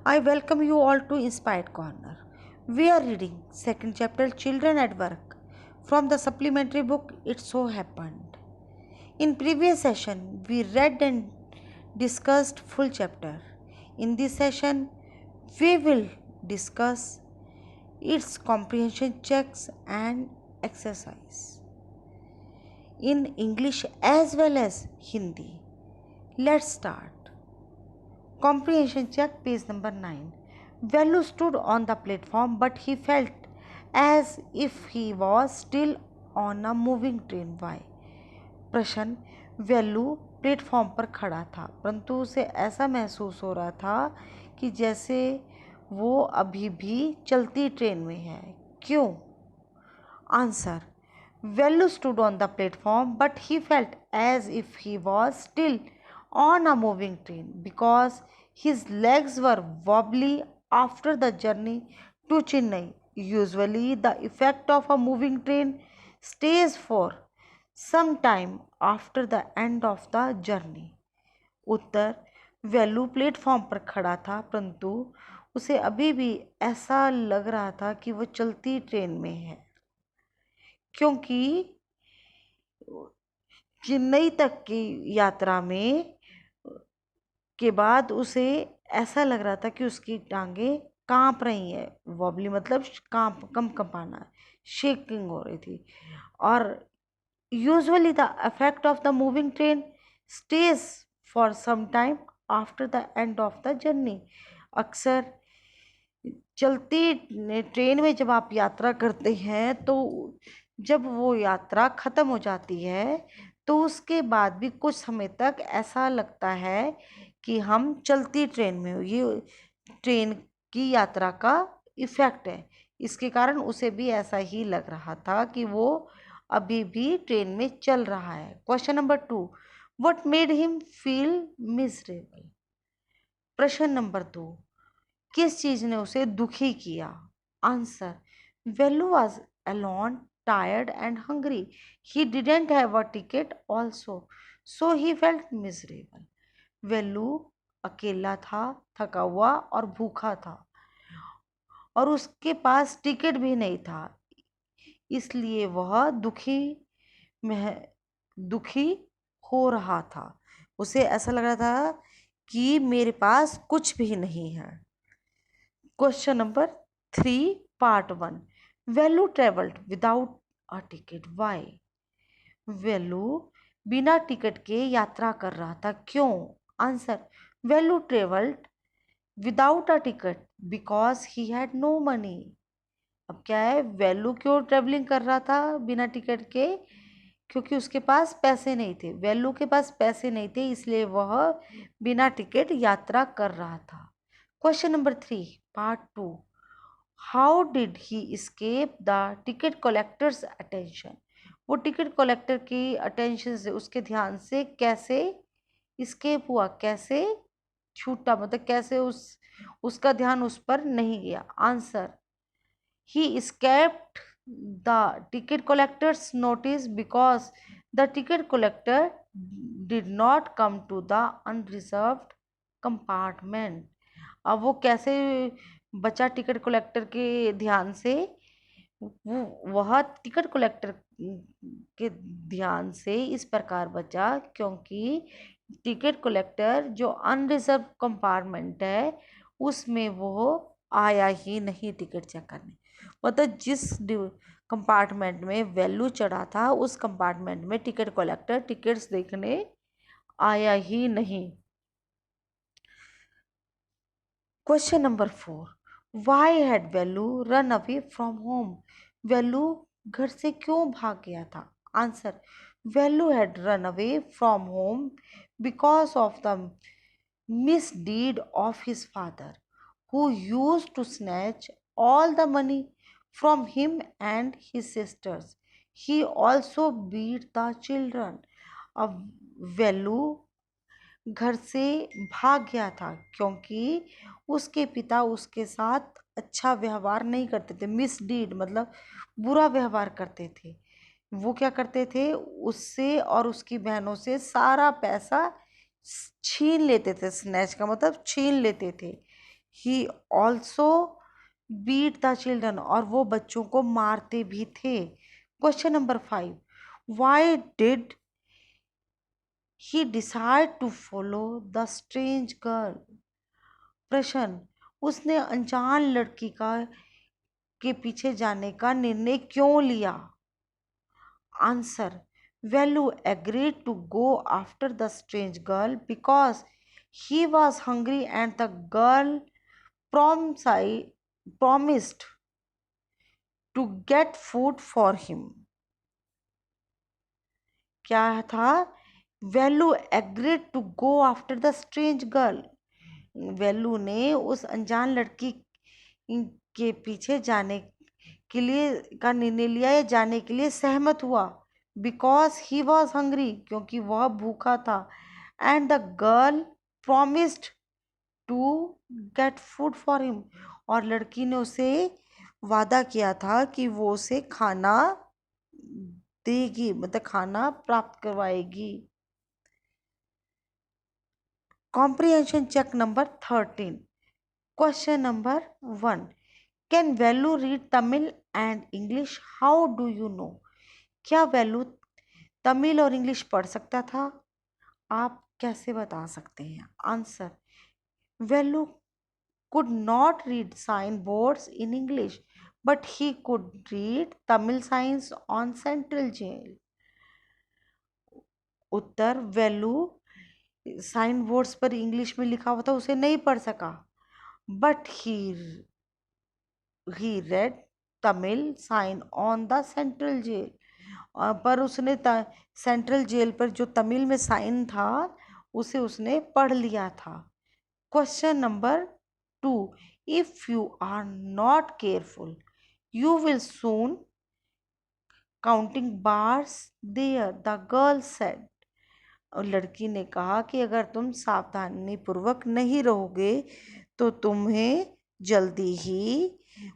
I welcome you all to Inspired Corner. We are reading second chapter Children at Work from the supplementary book It So Happened. In previous session we read and discussed full chapter. In this session we will discuss its comprehension checks and exercise in English as well as Hindi. Let's start. Comprehension check, page number 9. Velu stood on the platform, but he felt as if he was still on a moving train. Why? प्रश्न, वेलू platform पर खड़ा था परंतु उसे ऐसा महसूस हो रहा था कि जैसे वो अभी भी चलती ट्रेन में है. क्यों? Answer, Velu stood on the platform but he felt as if he was still on a moving train because his legs were wobbly after the journey to Chennai. Usually, the effect of a moving train stays for some time after the end of the journey. Uttar, Velu platform पर खड़ा था परंतु उसे अभी भी ऐसा लग रहा था कि वो चलती ट्रेन में है क्योंकि चेन्नई तक की यात्रा में के बाद उसे ऐसा लग रहा था कि उसकी टांगें कांप रही है. वॉबली मतलब कंपाना, शेकिंग हो रही थी. और usually the effect of the moving train stays for some time after the end of the journey. अक्सर चलती ट्रेन में जब आप यात्रा करते हैं तो जब वो यात्रा ख़त्म हो जाती है तो उसके बाद भी कुछ समय तक ऐसा लगता है कि हम चलती ट्रेन में हो. ये ट्रेन की यात्रा का इफ़ेक्ट है. इसके कारण उसे भी ऐसा ही लग रहा था कि वो अभी भी ट्रेन में चल रहा है. Question number 2, what made him feel miserable. प्रश्न नंबर 2, किस चीज़ ने उसे दुखी किया. Answer, Velu was alone, tired and hungry. He didn't have a ticket also, so he felt miserable. वेलू अकेला था, थका हुआ और भूखा था और उसके पास टिकट भी नहीं था, इसलिए वह दुखी हो रहा था. उसे ऐसा लग रहा था कि मेरे पास कुछ भी नहीं है. Question number 3, part 1. Velu travelled without a ticket. Why? Velu बिना टिकट के यात्रा कर रहा था. क्यों? Answer, Velu travelled without a ticket because he had no money. अब क्या है, वेलू क्यों ट्रेवलिंग कर रहा था बिना टिकट के? क्योंकि उसके पास पैसे नहीं थे. वेलू के पास पैसे नहीं थे इसलिए वह बिना टिकट यात्रा कर रहा था. Question number 3, part 2. How did he escape the ticket collectors attention. वो टिकट कलेक्टर की अटेंशन से, उसके ध्यान से कैसे escape हुआ, कैसे छूटा, मतलब कैसे उसका ध्यान उस पर नहीं गया. Answer, he escaped the ticket collector's notice because the ticket collector did not come to the unreserved compartment. अब वो कैसे बचा टिकट कलेक्टर के ध्यान से? वह टिकट कलेक्टर के ध्यान से इस प्रकार बचा क्योंकि टिकट कलेक्टर जो अनरिजर्व कंपार्टमेंट है उसमें वो आया ही नहीं टिकट चेक करने. मतलब जिस कंपार्टमेंट में वेलू चढ़ा था उस कंपार्टमेंट में टिकट कलेक्टर टिकट्स देखने आया ही नहीं. Question number 4, why had Velu run away from home. Velu घर से क्यों भाग गया था. Answer, Velu had run away from home because of the misdeed of his father, who used to snatch all the money from him and his sisters. He also beat the children. अब वेलू घर से भाग गया था क्योंकि उसके पिता उसके साथ अच्छा व्यवहार नहीं करते थे. मिसडीड मतलब बुरा व्यवहार करते थे. वो क्या करते थे, उससे और उसकी बहनों से सारा पैसा छीन लेते थे. स्नैच का मतलब छीन लेते थे. He also beat the children, और वो बच्चों को मारते भी थे। Question number 5, why did he decide to follow the strange girl? प्रश्न, उसने अनजान लड़की का के पीछे जाने का निर्णय क्यों लिया? Answer, Velu agreed to go after the strange girl because he was hungry and the girl promised to get food for him. क्या था? Velu agreed to go after the strange girl. वेलू ने उस अनजान लड़की के पीछे जाने के लिए का निर्णय लिया या जाने के लिए सहमत हुआ। बिकॉज ही वॉज हंग्री, क्योंकि वह भूखा था। And the girl promised to get food for him, और लड़की ने उसे वादा किया था कि वो उसे खाना देगी, मतलब खाना प्राप्त करवाएगी। Comprehension check number 13। Question number 1, can Velu read Tamil and English? How do you know? क्या वेलू तमिल और इंग्लिश पढ़ सकता था? आप कैसे बता सकते हैं? Answer, Velu could not read sign boards in English, but he could read Tamil signs on Central Jail. उत्तर, वेलू साइन बोर्ड्स पर इंग्लिश में लिखा हुआ था उसे नहीं पढ़ सका, but he read Tamil sign on the Central Jail, पर उसने सेंट्रल जेल पर जो तमिल में साइन था उसे उसने पढ़ लिया था। Question number 2, if you are not careful you will soon counting bars there, the girl said. और लड़की ने कहा कि अगर तुम सावधानी पूर्वक नहीं रहोगे तो तुम्हें जल्दी ही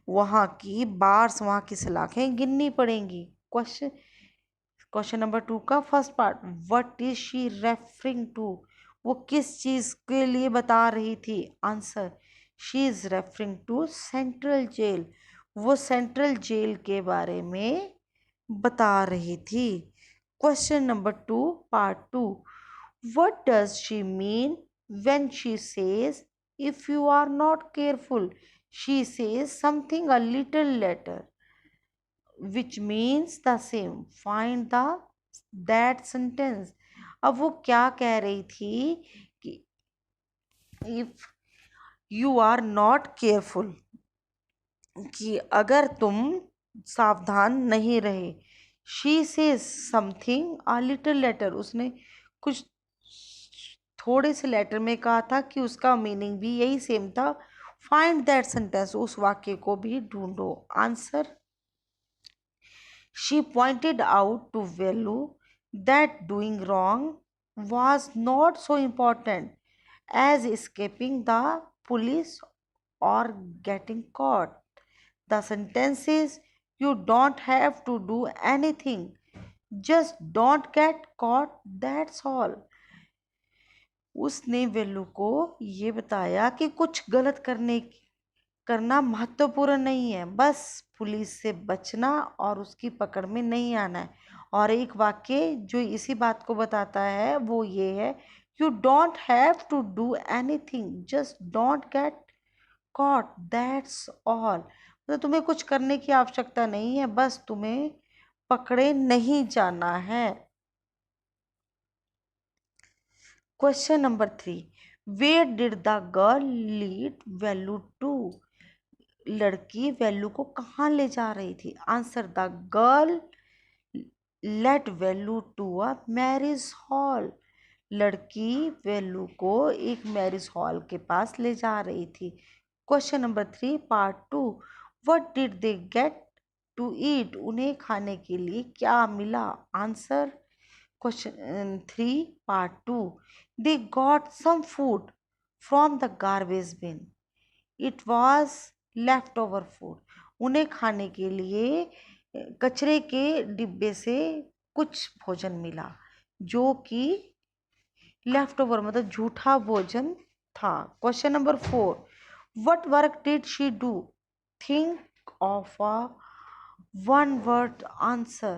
वहाँ की सलाखें गिननी पड़ेंगी। क्वेश्चन नंबर 2 का first part, what is she referring to? वो किस चीज के लिए बता रही थी? Answer, she is referring to Central Jail. वो सेंट्रल जेल के बारे में बता रही थी। Question number 2 part 2, what does she mean when she says if you are not careful? She says something a little later which means the same. Find the that sentence. अब वो क्या कह रही थी कि if you are not careful, कि अगर तुम सावधान नहीं रहे। she says something a little later, उसने कुछ थोड़े से लेटर में कहा था कि उसका मीनिंग भी यही सेम था। फाइंड दैट सेंटेंस, उस वाक्य को भी ढूंढो। Answer, she pointed out to Velu that doing wrong was not so important as escaping the police और getting caught. The sentence is, you don't have to do anything, just don't get caught, that's all. उसने वेलू को ये बताया कि कुछ गलत करना महत्वपूर्ण नहीं है, बस पुलिस से बचना और उसकी पकड़ में नहीं आना है। और एक वाक्य जो इसी बात को बताता है वो ये है, you don't have to do anything, just don't get caught, that's all. मतलब तुम्हें कुछ करने की आवश्यकता नहीं है, बस तुम्हें पकड़े नहीं जाना है। Question number 3, where did the girl lead Velu to? लड़की वेलू को कहाँ ले जा रही थी? Answer, the girl led Velu to a marriage hall. लड़की वेलू को एक मैरिज हॉल के पास ले जा रही थी। Question number 3 part 2, what did they get to eat? उन्हें खाने के लिए क्या मिला? Answer, question 3 part 2, they got some food from the garbage bin. It was leftover food. उन्हें खाने के लिए कचरे के डिब्बे से कुछ भोजन मिला जो कि लेफ्ट ओवर मतलब झूठा भोजन था। Question number 4, What work did she do? Think of a one word answer.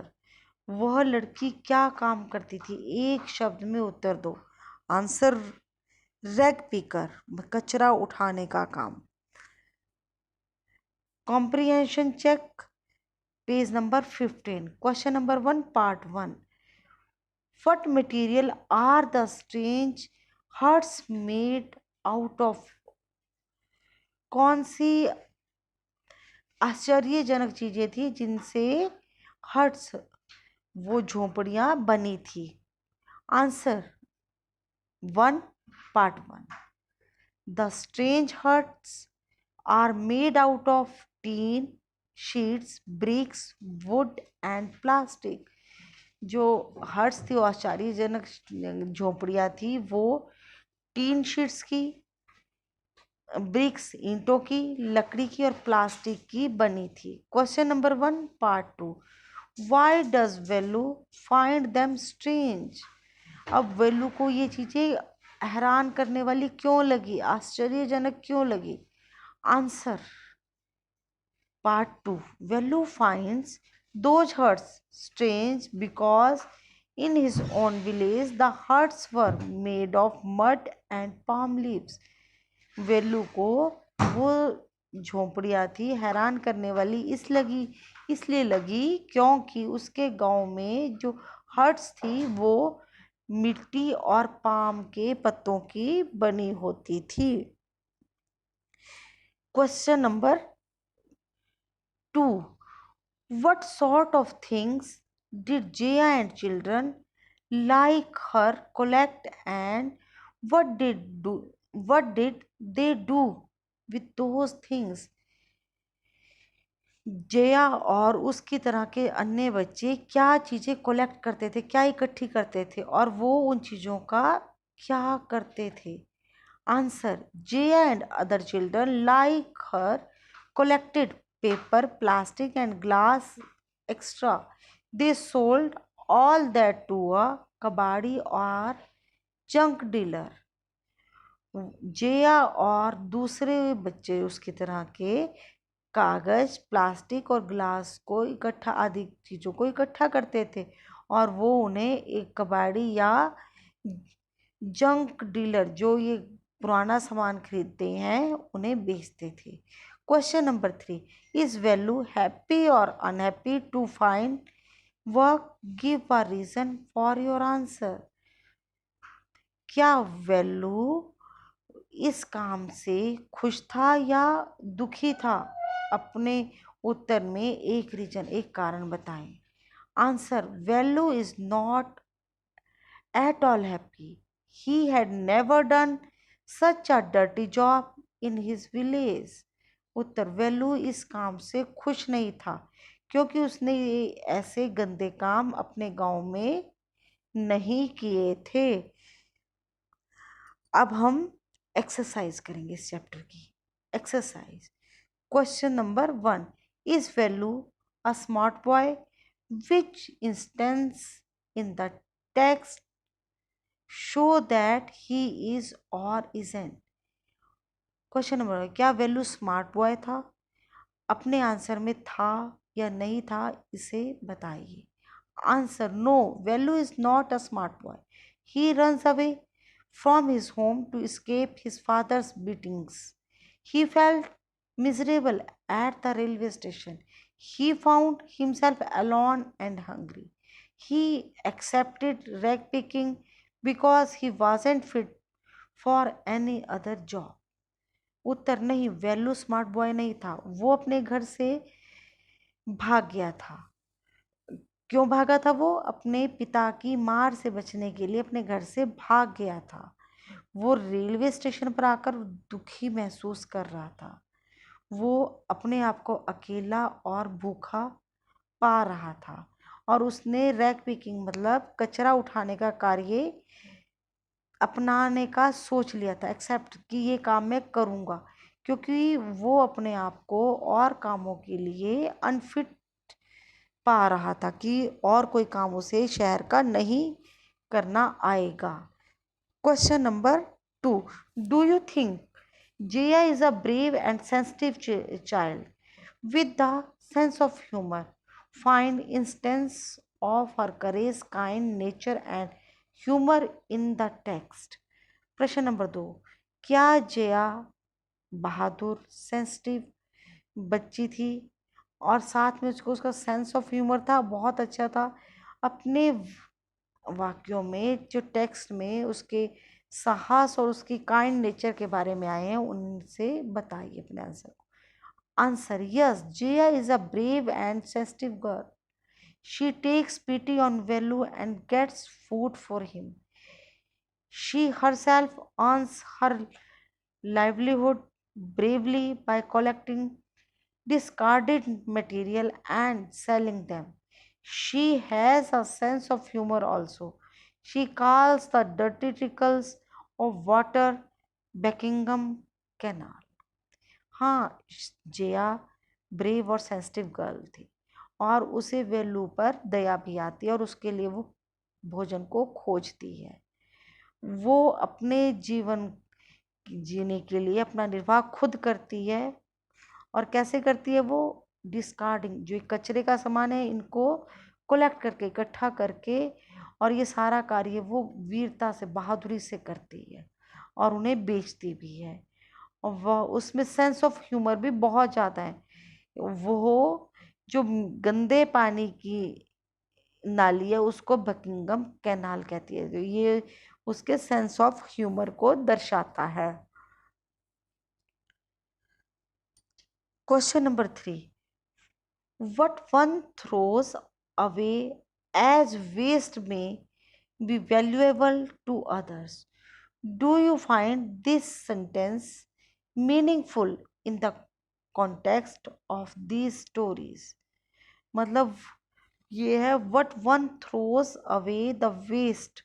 वह लड़की क्या काम करती थी? एक शब्द में उत्तर दो। आंसर रैग पिकर, कचरा उठाने का काम। Comprehension check, page number 15। Question number 1 part 1। What material are the strange hearts made out of? कौन सी आश्चर्यजनक चीजें थी जिनसे हर्ट्स, वो झोपड़ियां बनी थी? Answer 1 part 1। The strange huts are made out of tin, sheets, bricks, wood and plastic। जो हट्स थी वो आश्चर्यजनक झोपड़ियाँ थी, वो टीन शीट्स की, ब्रिक्स ईंटों की, लकड़ी की और प्लास्टिक की बनी थी। Question number 1 part 2। Why does Velu find them strange? अब वेलू को ये चीजें हैरान करने वाली क्यों लगी, आश्चर्यजनक क्यों लगी? Answer part 2। Velu finds those huts strange because in his own village the huts were made of mud and palm leaves। वेलू को वो झोपड़ियाँ थी हैरान करने वाली इसलिए लगी क्योंकि उसके गांव में जो हट्स थी वो मिट्टी और पाम के पत्तों की बनी होती थी। Question number 2। What sort of things did Jaya and children like her collect, and what did they do with those things? Jaya और उसकी तरह के अन्य बच्चे क्या चीजें कलेक्ट करते थे, क्या इकट्ठी करते थे और वो उन चीजों का क्या करते थे? Answer Jaya and other children like her collected paper, plastic and glass extra. They sold all that to a kabadi or junk dealer। Jaya और दूसरे बच्चे उसकी तरह के कागज, प्लास्टिक और ग्लास को इकट्ठा, आदि चीज़ों को इकट्ठा करते थे और वो उन्हें एक कबाड़ी या जंक डीलर, जो ये पुराना सामान खरीदते हैं, उन्हें बेचते थे। Question number 3। Is Velu happy और unhappy to find work? Give a reason for your answer. क्या वेलू इस काम से खुश था या दुखी था? अपने उत्तर में एक रीजन, एक कारण बताएं। Answer Velu is not at all happy. He had never done such a dirty job in his village। उत्तर वेलू इस काम से खुश नहीं था क्योंकि उसने ऐसे गंदे काम अपने गांव में नहीं किए थे। अब हम एक्सरसाइज करेंगे इस चैप्टर की। Exercise question number 1। Is Velu a smart boy? Which instance in the text show that he is or isn't? Question number, क्या वेलू स्मार्ट बॉय था? अपने आंसर में था या नहीं था इसे बताइए। Answer no, Velu is not a smart boy. He runs away from his home to escape his father's beatings। He felt miserable at the railway station। He found himself alone and hungry। He accepted rag picking because he wasn't fit for any other job। उत्तर नहीं, वेलू smart boy नहीं था, वो अपने घर से भाग गया था। क्यों भागा था? वो अपने पिता की मार से बचने के लिए अपने घर से भाग गया था। वो रेलवे स्टेशन पर आकर दुखी महसूस कर रहा था। वो अपने आप को अकेला और भूखा पा रहा था और उसने रैक पिकिंग मतलब कचरा उठाने का कार्य अपनाने का सोच लिया था, एक्सेप्ट कि ये काम मैं करूँगा, क्योंकि वो अपने आप को और कामों के लिए अनफिट पा रहा था कि और कोई काम उसे शहर का नहीं करना आएगा। Question number 2। Do you think Jaya is a brave and sensitive child with the sense of humor. Find instance of her courage, kind nature and humor in the text. प्रश्न नंबर 2, क्या जया बहादुर सेंसिटिव बच्ची थी और साथ में उसको उसका sense of humour था, बहुत अच्छा था? अपने वाक्यों में जो टेक्स्ट में उसके साहस और उसकी काइंड नेचर के बारे में आए हैं उनसे बताइए अपने आंसर को। Answer, yes, Jaya is a brave and sensitive girl. She takes pity on Velu and gets food for him. She herself earns her livelihood bravely by collecting discarded material and selling them. She has a sense of humor also. She calls the dirty trickles of water Buckingham Canal. हाँ, Jaya brave और sensitive girl थी और उसे वेलू पर दया भी आती है और उसके लिए वो भोजन को खोजती है। वो अपने जीवन जीने के लिए अपना निर्वाह खुद करती है। और कैसे करती है वो? डिस्कार्डिंग, जो कचरे का सामान है इनको कलेक्ट करके इकट्ठा करके, और ये सारा कार्य वो वीरता से बहादुरी से करती है और उन्हें बेचती भी है। और वह उसमें सेंस ऑफ ह्यूमर भी बहुत ज़्यादा है। वो जो गंदे पानी की नाली है उसको बकिंगम कैनाल कहती है, जो ये उसके सेंस ऑफ ह्यूमर को दर्शाता है। Question number 3, what one throws away as waste may be valuable to others. Do you find this sentence meaningful in the context of these stories? मतलब ये है what one throws away the waste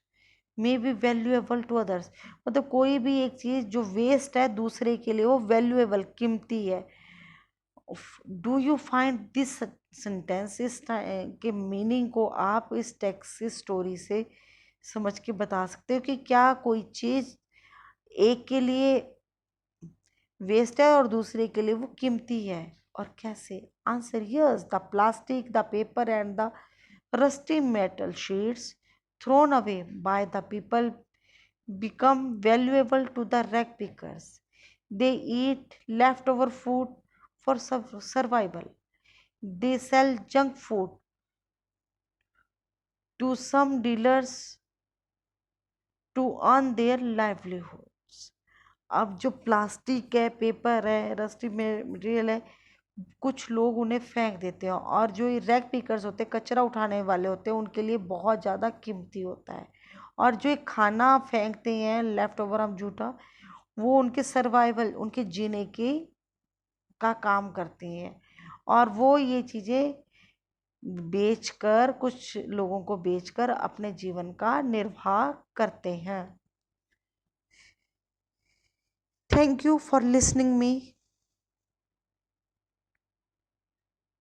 may be valuable to others, मतलब कोई भी एक चीज जो waste है दूसरे के लिए वो वैल्यूएबल कीमती है। Do you find this sentence, इस के मीनिंग को आप इस टेक्स्ट स्टोरी से समझ के बता सकते हो कि क्या कोई चीज एक के लिए वेस्ट है और दूसरे के लिए वो कीमती है, और कैसे? Answer, yes, the plastic, the paper and the rusty metal sheets thrown away by the people become valuable to the rag pickers. They eat leftover food for survival. They sell junk food to some dealers to earn their livelihoods. अब जो plastic है, paper है, rusty material है, कुछ लोग उन्हें फेंक देते हैं और जो ये रैग पिकर्स होते हैं, कचरा उठाने वाले होते हैं, उनके लिए बहुत ज़्यादा कीमती होता है। और जो ये खाना फेंकते हैं लेफ्ट ओवर हम जूठा, वो उनके सर्वाइवल, उनके जीने की का काम करती हैं। और वो ये चीज़ें बेचकर, कुछ लोगों को बेचकर अपने जीवन का निर्वाह करते हैं। Thank you for listening me.